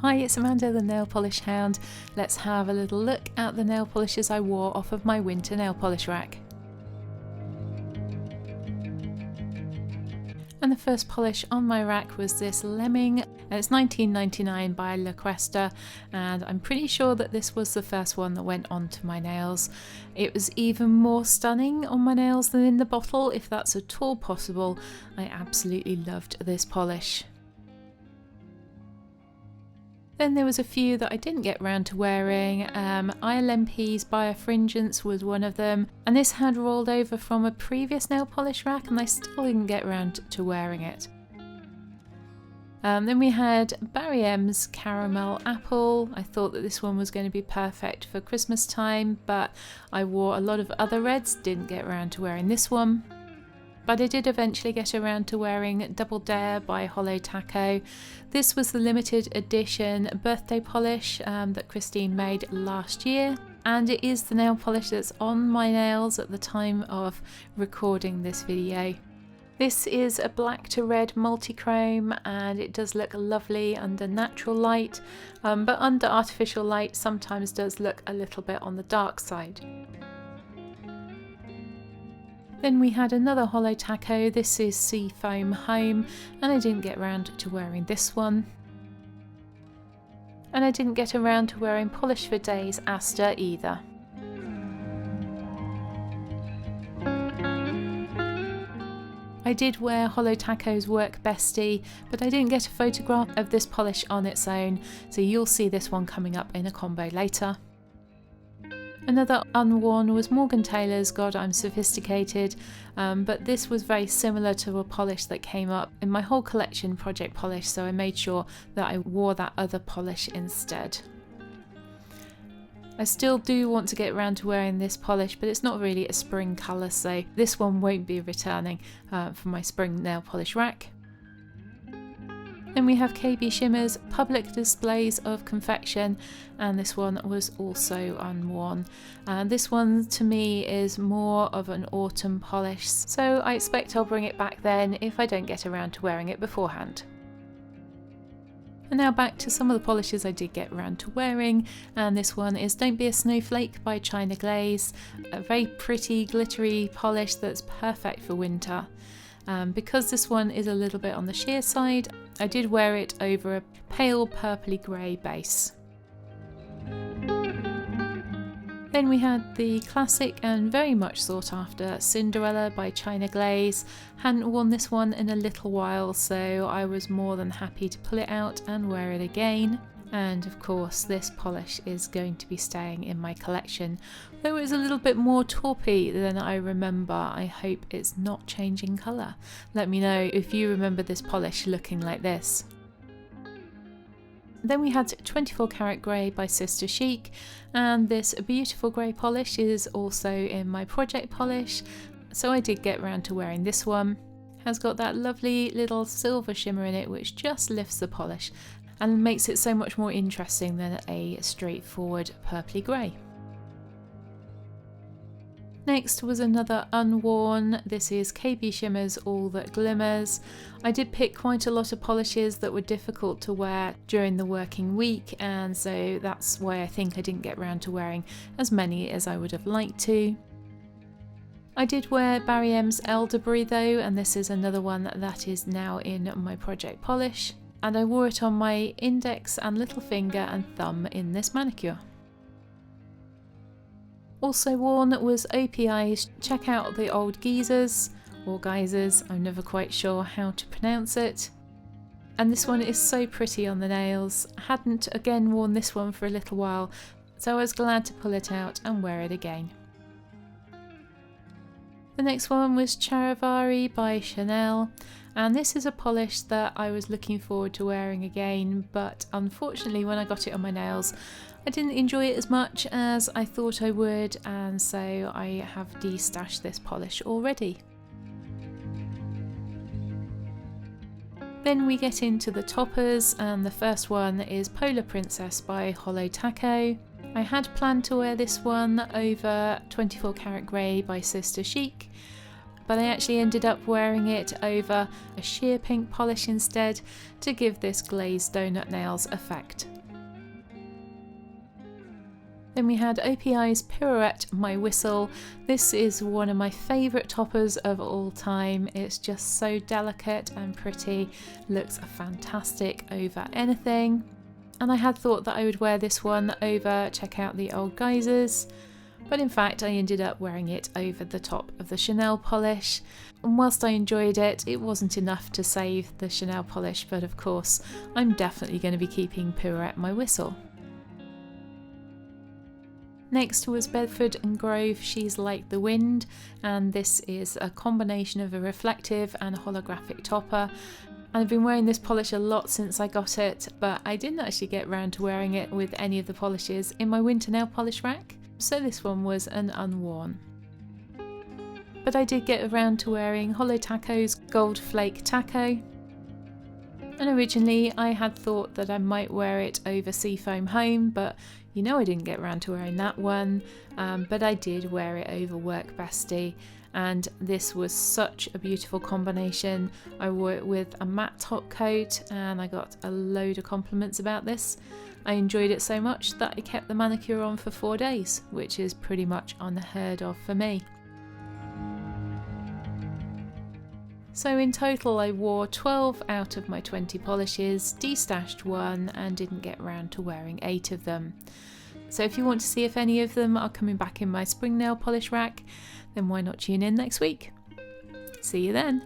Hi, it's Amanda the Nail Polish Hound. Let's have a little look at the nail polishes I wore off of my winter nail polish rack. And the first polish on my rack was this Lemming, and it's $19.99 by La Cuesta, and I'm pretty sure that this was the first one that went onto my nails. It was even more stunning on my nails than in the bottle, if that's at all possible. I absolutely loved this polish. Then there was a few that I didn't get round to wearing. ILMP's Birefringence was one of them, and this had rolled over from a previous nail polish rack and I still didn't get round to wearing it. Then we had Barry M's Caramel Apple. I thought that this one was going to be perfect for Christmas time, but I wore a lot of other reds, didn't get round to wearing this one. But I did eventually get around to wearing Double Dare by Holo Taco. This was the limited edition birthday polish that Christine made last year, and it is the nail polish that's on my nails at the time of recording this video. This is a black to red multi-chrome and it does look lovely under natural light, but under artificial light sometimes does look a little bit on the dark side. Then we had another Holo Taco. This is Seafoam Home, and I didn't get around to wearing this one. And I didn't get around to wearing Polish for Days Aster either. I did wear Holo Taco's Work Bestie, but I didn't get a photograph of this polish on its own, so you'll see this one coming up in a combo later. Another Unworn was Morgan Taylor's God I'm Sophisticated, but this was very similar to a polish that came up in my whole collection project polish, so I made sure that I wore that other polish instead. I still do want to get around to wearing this polish, but it's not really a spring colour, so this one won't be returning from my spring nail polish rack. Then we have KB Shimmer's Public Displays of Confection, and this one was also unworn. This one to me is more of an autumn polish, so I expect I'll bring it back then if I don't get around to wearing it beforehand. And now back to some of the polishes I did get around to wearing, and this one is Don't Be a Snowflake by China Glaze, a very pretty glittery polish that's perfect for winter. Because this one is a little bit on the sheer side, I did wear it over a pale purpley grey base. Then we had the classic and very much sought after Cinderella by China Glaze. Hadn't worn this one in a little while, so I was more than happy to pull it out and wear it again. And of course this polish is going to be staying in my collection, though it's a little bit more taupey than I remember. I hope it's not changing colour. Let me know if you remember this polish looking like this. Then we had 24 Karat Grey by Sister Chic, and this beautiful grey polish is also in my project polish, so I did get around to wearing this one. Has got that lovely little silver shimmer in it which just lifts the polish and makes it so much more interesting than a straightforward purpley grey. Next was another Unworn. This is KB Shimmer's All That Glimmers. I did pick quite a lot of polishes that were difficult to wear during the working week, and so that's why I think I didn't get around to wearing as many as I would have liked to. I did wear Barry M's Elderberry though, and this is another one that is now in my project polish. And I wore it on my index and little finger and thumb in this manicure. Also worn was OPI's Check Out the Old Geezers, or Geysers, I'm never quite sure how to pronounce it. And this one is so pretty on the nails. Hadn't again worn this one for a little while, so I was glad to pull it out and wear it again. The next one was Charivari by Chanel, and this is a polish that I was looking forward to wearing again, but unfortunately when I got it on my nails I didn't enjoy it as much as I thought I would, and so I have destashed this polish already. Then we get into the toppers, and the first one is Polar Princess by Holo Taco. I had planned to wear this one over 24 Karat Grey by Sister Chic, but I actually ended up wearing it over a sheer pink polish instead to give this glazed donut nails effect. Then we had OPI's Pirouette My Whistle. This is one of my favourite toppers of all time. It's just so delicate and pretty, looks fantastic over anything. And I had thought that I would wear this one over Check Out the Old Geysers, but in fact I ended up wearing it over the top of the Chanel polish. And whilst I enjoyed it, it wasn't enough to save the Chanel polish, but of course I'm definitely going to be keeping Pirouette My Whistle. Next was Bedford & Grove She's Like the Wind, and this is a combination of a reflective and a holographic topper. And I've been wearing this polish a lot since I got it, but I didn't actually get round to wearing it with any of the polishes in my winter nail polish rack, so this one was an Unworn. But I did get around to wearing Holo Taco's Gold Flake Taco, and originally I had thought that I might wear it over Seafoam Home, but you know I didn't get around to wearing that one, but I did wear it over Work Bestie, and this was such a beautiful combination. I wore it with a matte top coat and I got a load of compliments about this. I enjoyed it so much that I kept the manicure on for 4 days, which is pretty much unheard of for me. So in total I wore 12 out of my 20 polishes, destashed 1 and didn't get around to wearing 8 of them. So if you want to see if any of them are coming back in my spring nail polish rack, then why not tune in next week? See you then!